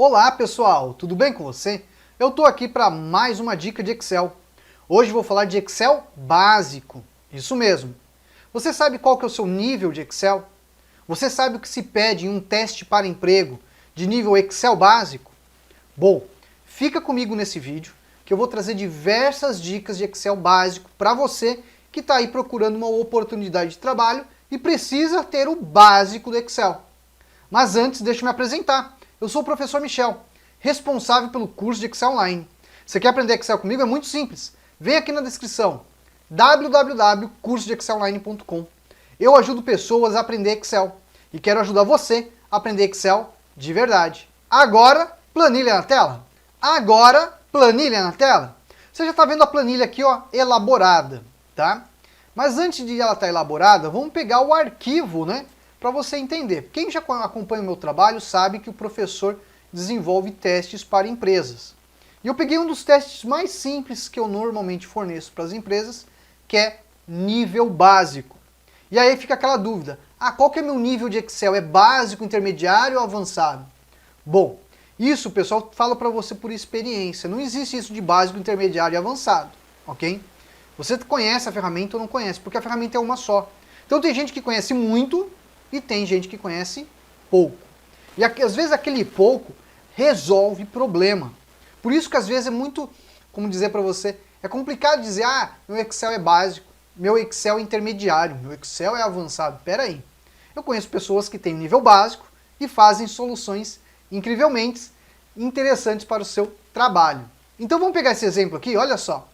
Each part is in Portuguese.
Olá pessoal, tudo bem com você? Eu estou aqui para mais uma dica de Excel. Hoje vou falar de Excel básico, isso mesmo. Você sabe qual que é o seu nível de Excel? Você sabe o que se pede em um teste para emprego de nível Excel básico? Bom, fica comigo nesse vídeo que eu vou trazer diversas dicas de Excel básico para você que está aí procurando uma oportunidade de trabalho e precisa ter o básico do Excel. Mas antes, deixa eu me apresentar. Eu sou o professor Michel, responsável pelo curso de Excel Online. Você quer aprender Excel comigo? É muito simples. Vem aqui na descrição, www.cursodeexcelonline.com. Eu ajudo pessoas a aprender Excel e quero ajudar você a aprender Excel de verdade. Agora, planilha na tela? Agora, planilha na tela? Você já está vendo a planilha aqui, ó, elaborada, tá? Mas antes de ela estar elaborada, vamos pegar o arquivo, né? Para você entender. Quem já acompanha o meu trabalho sabe que o professor desenvolve testes para empresas. E eu peguei um dos testes mais simples que eu normalmente forneço para as empresas, que é nível básico. E aí fica aquela dúvida, qual que é meu nível de Excel? É básico, intermediário ou avançado? Bom, isso o pessoal fala para você por experiência. Não existe isso de básico, intermediário e avançado, ok? Você conhece a ferramenta ou não conhece, porque a ferramenta é uma só. Então tem gente que conhece muito e tem gente que conhece pouco. E às vezes aquele pouco resolve problema. Por isso que às vezes é muito, como dizer para você, é complicado dizer, meu Excel é básico, meu Excel é intermediário, meu Excel é avançado. Pera aí. Eu conheço pessoas que têm nível básico e fazem soluções incrivelmente interessantes para o seu trabalho. Então vamos pegar esse exemplo aqui, olha só.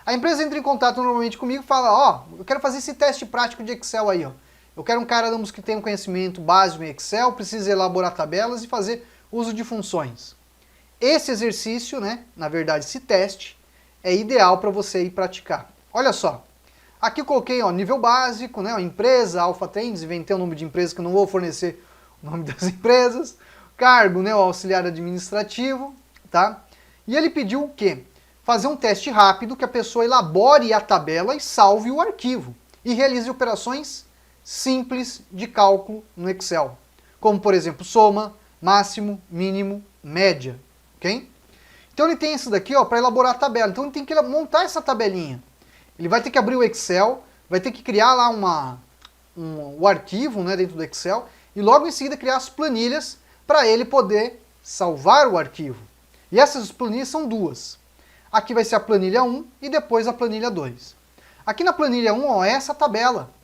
A empresa entra em contato normalmente comigo e fala, eu quero fazer esse teste prático de Excel aí, ó. Eu quero um cara que tenha um conhecimento básico em Excel, precisa elaborar tabelas e fazer uso de funções. Esse exercício, né, na verdade esse teste, é ideal para você ir praticar. Olha só, aqui eu coloquei nível básico, né, empresa, Alpha Trends, inventei o nome de empresa que eu não vou fornecer o nome das empresas, cargo, né, o auxiliar administrativo, tá? E ele pediu o quê? Fazer um teste rápido que a pessoa elabore a tabela e salve o arquivo e realize operações simples de cálculo no Excel, como por exemplo soma, máximo, mínimo, média, ok? Então ele tem isso daqui para elaborar a tabela, então ele tem que montar essa tabelinha. Ele vai ter que abrir o Excel, vai ter que criar lá o arquivo, né, dentro do Excel e logo em seguida criar as planilhas para ele poder salvar o arquivo. E essas planilhas são duas. Aqui vai ser a planilha 1 e depois a planilha 2. Aqui na planilha 1 é essa tabela.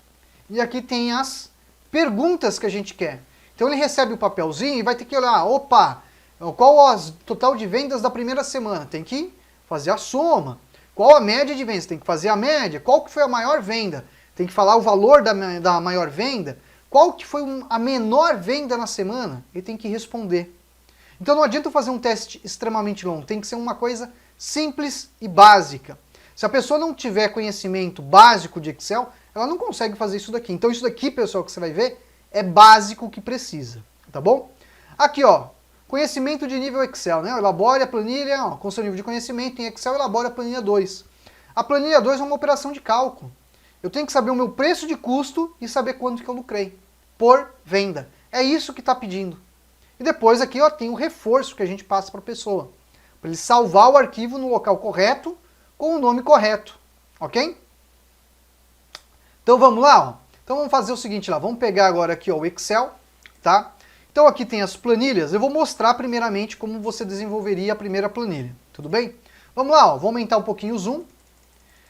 E aqui tem as perguntas que a gente quer. Então ele recebe o papelzinho e vai ter que olhar, qual o total de vendas da primeira semana? Tem que fazer a soma. Qual a média de vendas? Tem que fazer a média. Qual que foi a maior venda? Tem que falar o valor da maior venda. Qual que foi a menor venda na semana? Ele tem que responder. Então não adianta fazer um teste extremamente longo, tem que ser uma coisa simples e básica. Se a pessoa não tiver conhecimento básico de Excel, ela não consegue fazer isso daqui. Então isso daqui, pessoal, que você vai ver, é básico que precisa, tá bom? Aqui, conhecimento de nível Excel, né? Elabore a planilha, com seu nível de conhecimento em Excel, elabore a planilha 2. A planilha 2 é uma operação de cálculo. Eu tenho que saber o meu preço de custo e saber quanto que eu lucrei por venda. É isso que está pedindo. E depois aqui, tem o reforço que a gente passa para a pessoa, para ele salvar o arquivo no local correto, com o nome correto, ok? Então vamos lá, Então vamos fazer o seguinte lá, vamos pegar agora aqui o Excel, tá? Então aqui tem as planilhas, eu vou mostrar primeiramente como você desenvolveria a primeira planilha, tudo bem? Vamos lá, vou aumentar um pouquinho o zoom.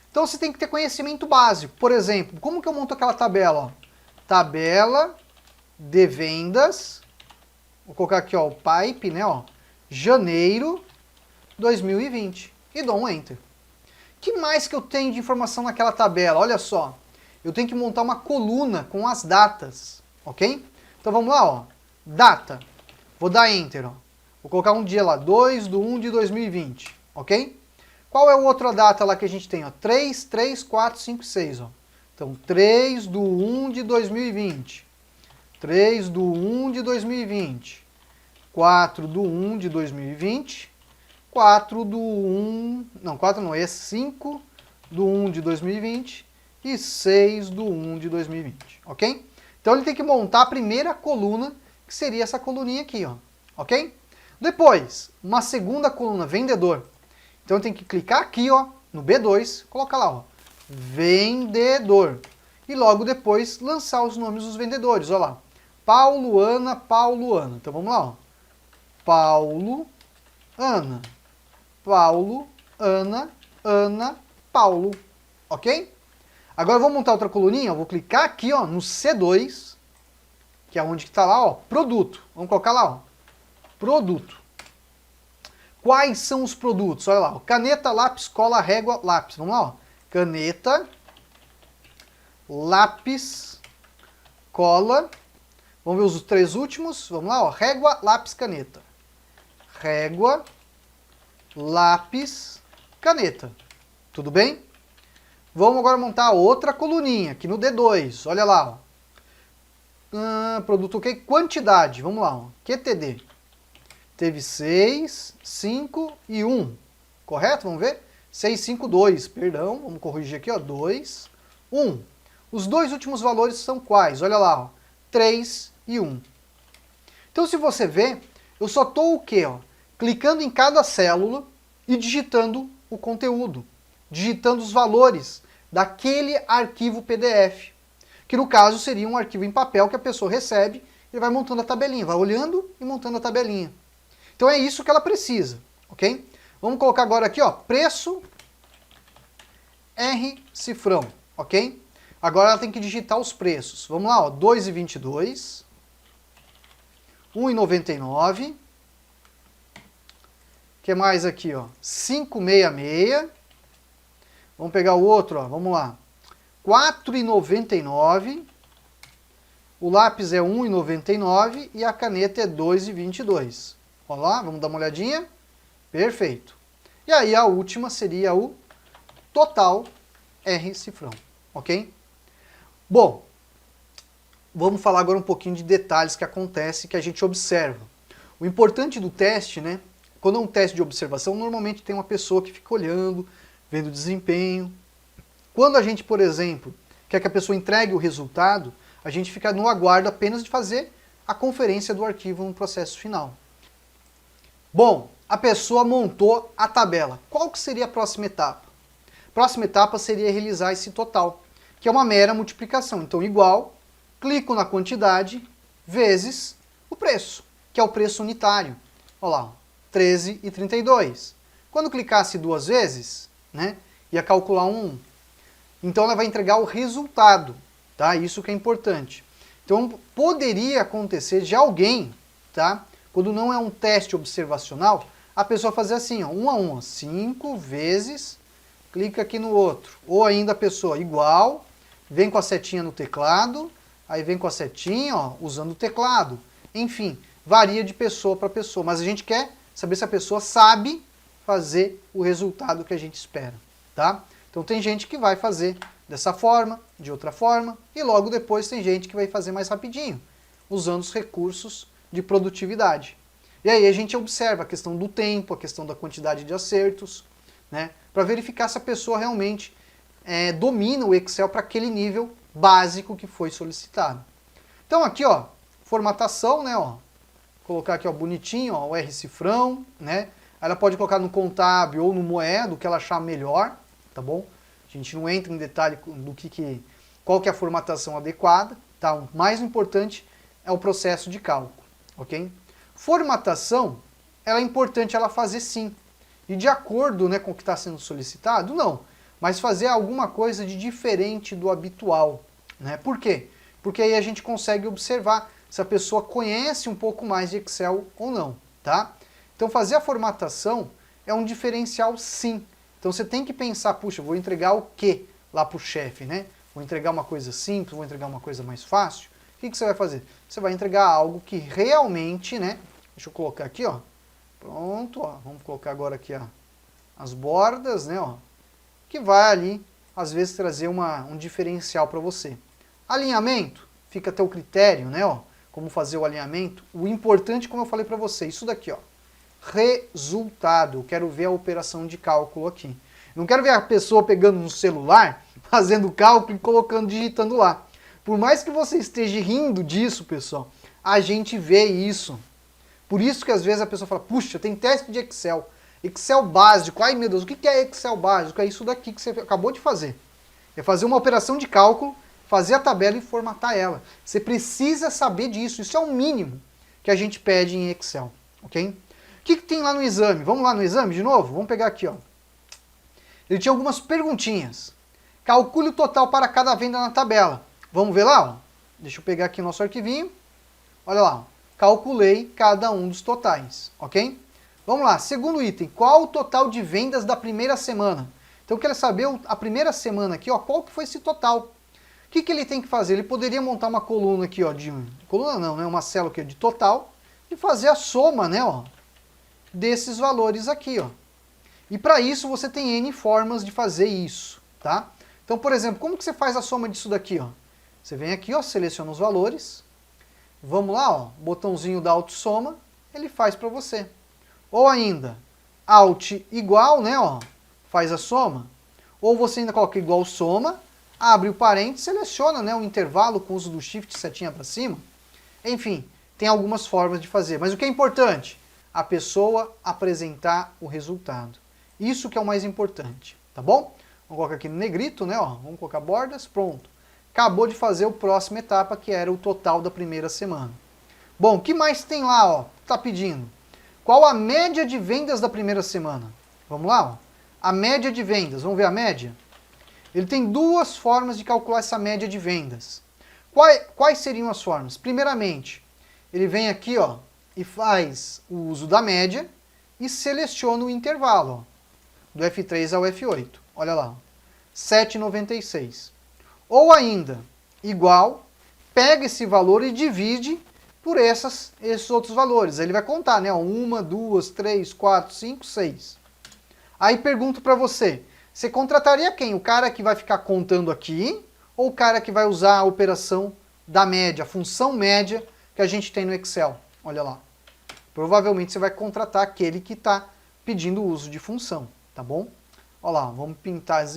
Então você tem que ter conhecimento básico, por exemplo, como que eu monto aquela tabela? Tabela de vendas, vou colocar aqui o pipe, né, janeiro 2020 e dou um Enter. O que mais que eu tenho de informação naquela tabela? Olha só, eu tenho que montar uma coluna com as datas, ok? Então vamos lá, data, vou dar Enter, vou colocar um dia lá, 2/1/2020, ok? Qual é a outra data lá que a gente tem? 3, 3, 4, 5, 6, Então 3/1/2020, 3/1/2020, 4/1/2020, 4/1, não, 4 não, é 5/1/2020 e 6/1/2020, ok? Então ele tem que montar a primeira coluna, que seria essa coluninha aqui, ok? Depois, uma segunda coluna, vendedor. Então eu tenho que clicar aqui, ó, no B2, colocar lá, ó, vendedor. E logo depois lançar os nomes dos vendedores, ó lá. Paulo, Ana, Paulo, Ana. Então vamos lá, ó. Paulo, Ana. Paulo, Ana, Ana, Paulo. Ok? Agora eu vou montar outra coluninha, eu vou clicar aqui, ó, no C2, que é onde está lá, ó, produto. Vamos colocar lá, ó, produto. Quais são os produtos? Olha lá, ó, caneta, lápis, cola, régua, lápis. Vamos lá, ó. Caneta, lápis, cola. Vamos ver os 3 últimos. Vamos lá, ó, régua, lápis, caneta. Régua, lápis, caneta. Tudo bem? Vamos agora montar outra coluninha aqui no D2. Olha lá, ó. Produto ok? Quantidade. Vamos lá, ó. QTD. Teve 6, 5 e 1. Correto? Vamos ver? 6, 5, 2. Perdão. Vamos corrigir aqui, ó. 2, 1. Os 2 últimos valores são quais? Olha lá, ó. 3 e 1. Então, se você ver, eu só estou o quê? Ó? Clicando em cada célula e digitando o conteúdo. Digitando os valores daquele arquivo PDF. Que no caso seria um arquivo em papel que a pessoa recebe e vai montando a tabelinha. Vai olhando e montando a tabelinha. Então é isso que ela precisa, ok? Vamos colocar agora aqui, ó, preço R cifrão, ok? Agora ela tem que digitar os preços. Vamos lá, ó, 2,22, 1,99, o que mais aqui, ó, 5,66, vamos pegar o outro, ó, vamos lá, 4,99, o lápis é 1,99 e a caneta é 2,22. Olha lá, vamos dar uma olhadinha. Perfeito. E aí a última seria o total R cifrão, ok? Bom, vamos falar agora um pouquinho de detalhes que acontecem, que a gente observa. O importante do teste, né? Quando é um teste de observação, normalmente tem uma pessoa que fica olhando, vendo o desempenho. Quando a gente, por exemplo, quer que a pessoa entregue o resultado, a gente fica no aguardo apenas de fazer a conferência do arquivo no processo final. Bom, a pessoa montou a tabela. Qual que seria a próxima etapa? A próxima etapa seria realizar esse total, que é uma mera multiplicação. Então, igual, clico na quantidade, vezes o preço, que é o preço unitário. Olha lá, 13,32. Quando clicasse 2 vezes, né, ia calcular um. Então, ela vai entregar o resultado, tá? Isso que é importante. Então, poderia acontecer de alguém, tá? Quando não é um teste observacional, a pessoa fazer assim, ó, 1 a 1, 5 vezes, clica aqui no outro. Ou ainda a pessoa igual, vem com a setinha no teclado, aí vem com a setinha, ó, usando o teclado. Enfim, varia de pessoa para pessoa, mas a gente quer saber se a pessoa sabe fazer o resultado que a gente espera, tá? Então tem gente que vai fazer dessa forma, de outra forma, e logo depois tem gente que vai fazer mais rapidinho, usando os recursos de produtividade. E aí a gente observa a questão do tempo, a questão da quantidade de acertos, né, para verificar se a pessoa realmente domina o Excel para aquele nível básico que foi solicitado. Então aqui, ó, formatação, né, ó, colocar aqui, ó, bonitinho, ó, o R cifrão, né, ela pode colocar no contábil ou no moedo, o que ela achar melhor, tá bom? A gente não entra em detalhe do qual que é a formatação adequada, tá? O mais importante é o processo de cálculo. Ok? Formatação, ela é importante ela fazer sim. E de acordo, né, com o que está sendo solicitado, não. Mas fazer alguma coisa de diferente do habitual. Né? Por quê? Porque aí a gente consegue observar se a pessoa conhece um pouco mais de Excel ou não. Tá? Então fazer a formatação é um diferencial sim. Então você tem que pensar, puxa, vou entregar o quê lá para o chefe? Né? Vou entregar uma coisa simples, vou entregar uma coisa mais fácil? O que você vai fazer? Você vai entregar algo que realmente, né? Deixa eu colocar aqui, ó. Pronto, ó. Vamos colocar agora aqui, ó, as bordas, né, ó. Que vai ali, às vezes, trazer um diferencial para você. Alinhamento, fica a teu critério, né, ó. Como fazer o alinhamento. O importante, como eu falei para você, isso daqui, ó. Resultado. Eu quero ver a operação de cálculo aqui. Não quero ver a pessoa pegando no celular, fazendo cálculo e colocando, digitando lá. Por mais que você esteja rindo disso, pessoal, a gente vê isso. Por isso que às vezes a pessoa fala, puxa, tem teste de Excel. Excel básico, ai meu Deus, o que é Excel básico? É isso daqui que você acabou de fazer. É fazer uma operação de cálculo, fazer a tabela e formatar ela. Você precisa saber disso, isso é o mínimo que a gente pede em Excel, ok? O que tem lá no exame? Vamos lá no exame de novo? Vamos pegar aqui, ó. Ele tinha algumas perguntinhas. Calcule o total para cada venda na tabela. Vamos ver lá, ó. Deixa eu pegar aqui o nosso arquivinho. Olha lá, ó. Calculei cada um dos totais, ok? Vamos lá, segundo item, qual o total de vendas da primeira semana? Então eu quero saber a primeira semana aqui, ó, qual que foi esse total? O que ele tem que fazer? Ele poderia montar uma coluna aqui, ó, coluna não, né, uma célula aqui de total e fazer a soma, né, ó, desses valores aqui, ó. E para isso você tem N formas de fazer isso, tá? Então, por exemplo, como que você faz a soma disso daqui, ó? Você vem aqui, ó, seleciona os valores. Vamos lá, ó, botãozinho da autossoma, ele faz para você. Ou ainda, Alt igual, né, ó, faz a soma. Ou você ainda coloca igual soma, abre o parênteses, seleciona, né, o intervalo com o uso do Shift setinha para cima. Enfim, tem algumas formas de fazer. Mas o que é importante? A pessoa apresentar o resultado. Isso que é o mais importante, tá bom? Vamos colocar aqui no negrito, né, ó, vamos colocar bordas, pronto. Acabou de fazer a próxima etapa, que era o total da primeira semana. Bom, o que mais tem lá, ó? Tá pedindo. Qual a média de vendas da primeira semana? Vamos lá, ó. A média de vendas, vamos ver a média? Ele tem duas formas de calcular essa média de vendas. Quais seriam as formas? Primeiramente, ele vem aqui, ó, e faz o uso da média e seleciona o intervalo, ó, do F3 ao F8. Olha lá, 7,96. Ou ainda, igual, pega esse valor e divide por esses outros valores. Aí ele vai contar, né? 1, 2, 3, 4, 5, 6. Aí pergunto para você, você contrataria quem? O cara que vai ficar contando aqui ou o cara que vai usar a operação da média, a função média que a gente tem no Excel? Olha lá. Provavelmente você vai contratar aquele que está pedindo o uso de função, tá bom? Olha lá, vamos pintar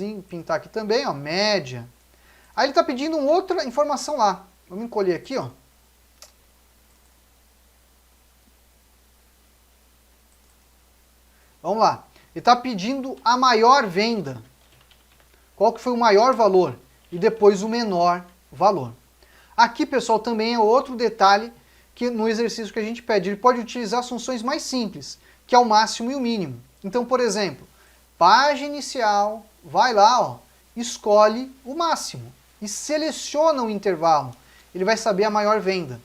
aqui também, ó, média. Aí ele está pedindo uma outra informação lá. Vamos encolher aqui, ó. Vamos lá. Ele está pedindo a maior venda. Qual que foi o maior valor? E depois o menor valor. Aqui, pessoal, também é outro detalhe que no exercício que a gente pede. Ele pode utilizar as funções mais simples, que é o máximo e o mínimo. Então, por exemplo, página inicial, vai lá, ó, escolhe o máximo e seleciona o intervalo. Ele vai saber a maior venda.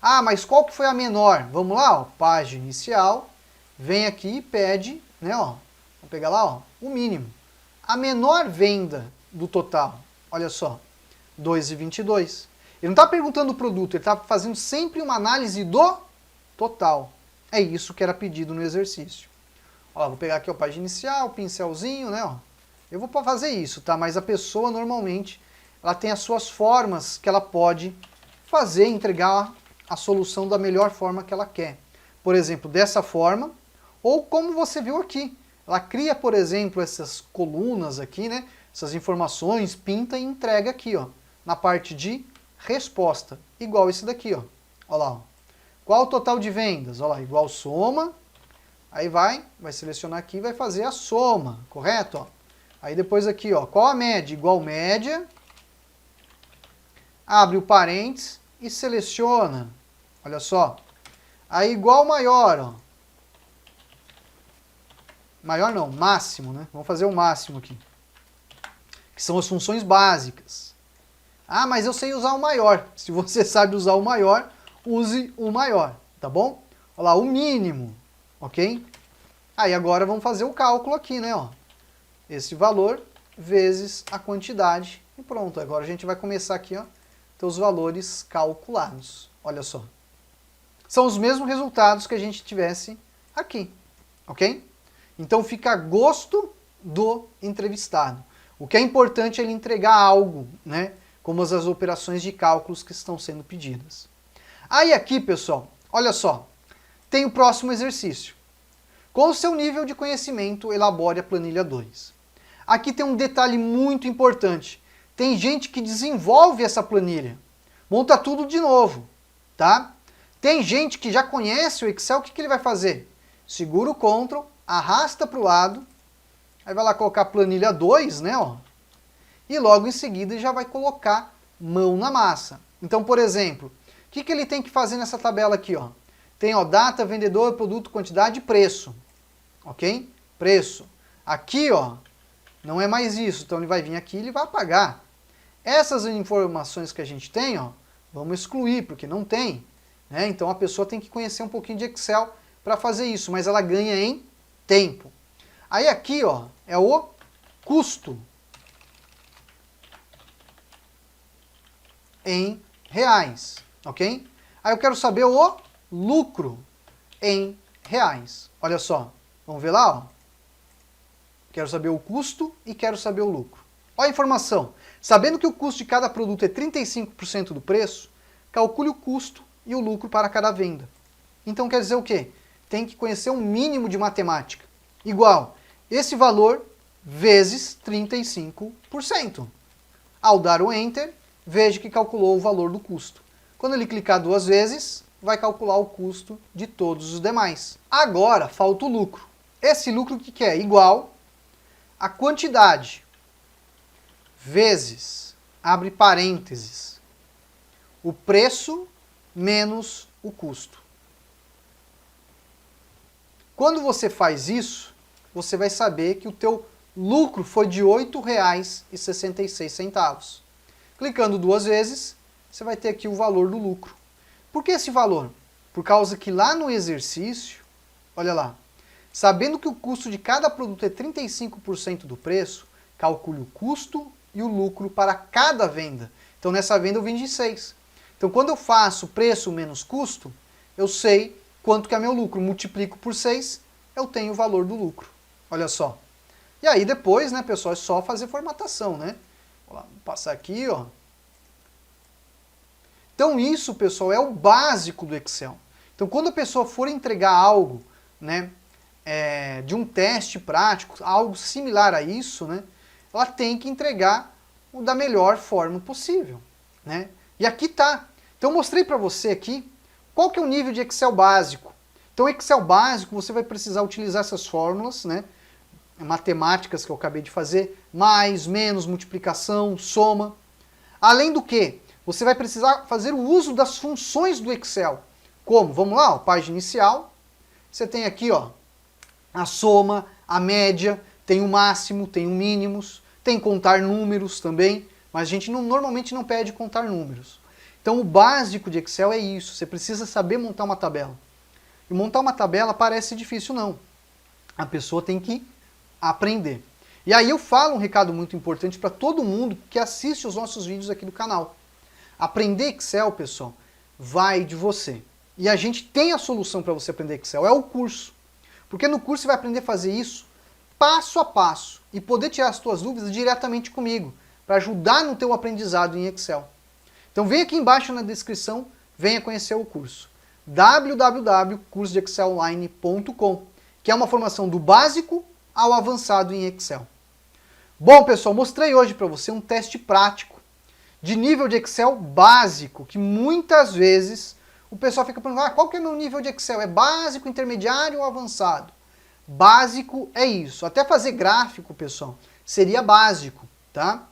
Ah, mas qual que foi a menor? Vamos lá, ó, página inicial, vem aqui e pede, né, ó, vamos pegar lá, ó, o mínimo. A menor venda do total, olha só, 2,22. Ele não está perguntando o produto, ele está fazendo sempre uma análise do total. É isso que era pedido no exercício. Ó, vou pegar aqui a página inicial, pincelzinho, né, ó. Eu vou fazer isso, tá? Mas a pessoa normalmente ela tem as suas formas que ela pode fazer, entregar a solução da melhor forma que ela quer. Por exemplo, dessa forma, ou como você viu aqui. Ela cria, por exemplo, essas colunas aqui, né? Essas informações, pinta e entrega aqui, ó, na parte de resposta. Igual esse daqui, ó. Olha lá, ó. Qual o total de vendas? Olha lá, igual soma. Aí vai selecionar aqui e vai fazer a soma, correto? Ó. Aí depois aqui, ó, qual a média? Igual média. Abre o parênteses e seleciona. Olha só. Aí igual maior, ó. Maior não, máximo, né? Vamos fazer o máximo aqui. Que são as funções básicas. Ah, mas eu sei usar o maior. Se você sabe usar o maior, use o maior, tá bom? Olha lá, o mínimo, ok? Aí agora vamos fazer o cálculo aqui, né? Ó. Esse valor vezes a quantidade e pronto. Agora a gente vai começar aqui, ó, ter os valores calculados. Olha só. São os mesmos resultados que a gente tivesse aqui, ok? Então fica a gosto do entrevistado. O que é importante é ele entregar algo, né? Como as operações de cálculos que estão sendo pedidas. Aí aqui, pessoal, olha só, tem o próximo exercício. Com o seu nível de conhecimento, elabore a planilha 2. Aqui tem um detalhe muito importante. Tem gente que desenvolve essa planilha, monta tudo de novo, tá? Tem gente que já conhece o Excel, o que ele vai fazer? Segura o Ctrl, arrasta para o lado, aí vai lá colocar planilha 2, né, ó, e logo em seguida ele já vai colocar mão na massa. Então, por exemplo, o que ele tem que fazer nessa tabela aqui, ó? Tem, ó, data, vendedor, produto, quantidade e preço, ok? Preço. Aqui, ó, não é mais isso, então ele vai vir aqui e ele vai apagar. Essas informações que a gente tem, ó, vamos excluir, porque não tem, né? Então a pessoa tem que conhecer um pouquinho de Excel para fazer isso, mas ela ganha em tempo. Aí aqui, ó, é o custo em reais, ok? Aí eu quero saber o lucro em reais. Olha só, vamos ver lá, ó. Quero saber o custo e quero saber o lucro. Olha a informação. Sabendo que o custo de cada produto é 35% do preço, calcule o custo e o lucro para cada venda. Então quer dizer o quê? Tem que conhecer um mínimo de matemática. Igual, esse valor vezes 35%. Ao dar o Enter, veja que calculou o valor do custo. Quando ele clicar 2 vezes, vai calcular o custo de todos os demais. Agora, falta o lucro. Esse lucro que é? Igual a quantidade vezes, abre parênteses, o preço menos o custo. Quando você faz isso, você vai saber que o teu lucro foi de R$ 8,66. Clicando 2 vezes, você vai ter aqui o valor do lucro. Por que esse valor? Por causa que lá no exercício, olha lá, sabendo que o custo de cada produto é 35% do preço, calcule o custo e o lucro para cada venda. Então nessa venda eu vendi 6. Então quando eu faço preço menos custo, eu sei quanto que é meu lucro. Multiplico por 6, eu tenho o valor do lucro. Olha só. E aí depois, né, pessoal, é só fazer formatação, né? Vou passar aqui, ó. Então isso, pessoal, é o básico do Excel. Então quando a pessoa for entregar algo, né, de um teste prático, algo similar a isso, né, ela tem que entregar da melhor forma possível, né? E aqui tá. Então eu mostrei para você aqui qual que é o nível de Excel básico. Então Excel básico você vai precisar utilizar essas fórmulas, né, matemáticas que eu acabei de fazer, mais, menos, multiplicação, soma. Além do que, você vai precisar fazer o uso das funções do Excel. Como? Vamos lá, ó, página inicial. Você tem aqui, ó, a soma, a média, tem o máximo, tem o mínimos, tem contar números também, mas a gente normalmente não pede contar números. Então o básico de Excel é isso, você precisa saber montar uma tabela. E montar uma tabela parece difícil não. A pessoa tem que aprender. E aí eu falo um recado muito importante para todo mundo que assiste os nossos vídeos aqui do canal. Aprender Excel, pessoal, vai de você. E a gente tem a solução para você aprender Excel, é o curso. Porque no curso você vai aprender a fazer isso passo a passo e poder tirar as suas dúvidas diretamente comigo, para ajudar no teu aprendizado em Excel. Então vem aqui embaixo na descrição, venha conhecer o curso. www.cursodeexcelonline.com, que é uma formação do básico ao avançado em Excel. Bom, pessoal, mostrei hoje para você um teste prático de nível de Excel básico, que muitas vezes o pessoal fica perguntando, qual que é o meu nível de Excel? É básico, intermediário ou avançado? Básico é isso. Até fazer gráfico, pessoal, seria básico, tá?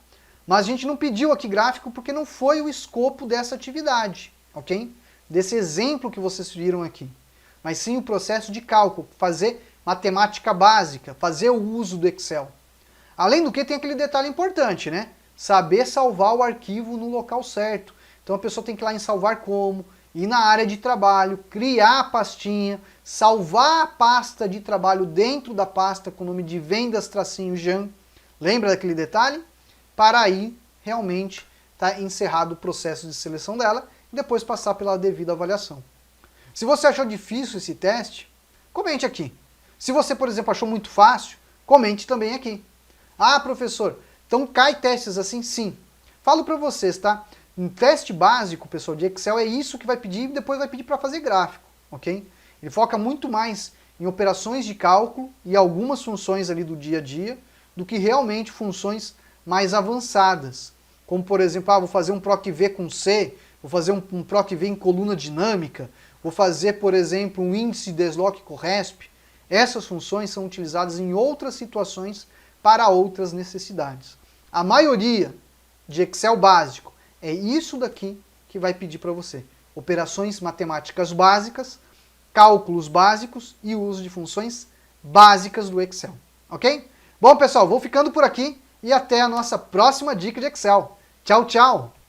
Mas a gente não pediu aqui gráfico porque não foi o escopo dessa atividade, ok? Desse exemplo que vocês viram aqui. Mas sim o processo de cálculo, fazer matemática básica, fazer o uso do Excel. Além do que tem aquele detalhe importante, né? Saber salvar o arquivo no local certo. Então a pessoa tem que ir lá em salvar como, ir na área de trabalho, criar a pastinha, salvar a pasta de trabalho dentro da pasta com o nome de vendas-jan. Lembra daquele detalhe? Para aí realmente tá encerrado o processo de seleção dela e depois passar pela devida avaliação. Se você achou difícil esse teste, comente aqui. Se você, por exemplo, achou muito fácil, comente também aqui. Ah, professor, então cai testes assim? Sim. Falo para vocês, tá? Um teste básico, pessoal, de Excel é isso que vai pedir e depois vai pedir para fazer gráfico, ok? Ele foca muito mais em operações de cálculo e algumas funções ali do dia a dia do que realmente funções mais avançadas. Como, por exemplo, vou fazer um PROC-V com C, vou fazer um PROC-V em coluna dinâmica, vou fazer, por exemplo, um índice desloque corresp. Essas funções são utilizadas em outras situações para outras necessidades. A maioria de Excel básico é isso daqui que vai pedir para você. Operações matemáticas básicas, cálculos básicos e uso de funções básicas do Excel, ok? Bom, pessoal, vou ficando por aqui e até a nossa próxima dica de Excel. Tchau, tchau!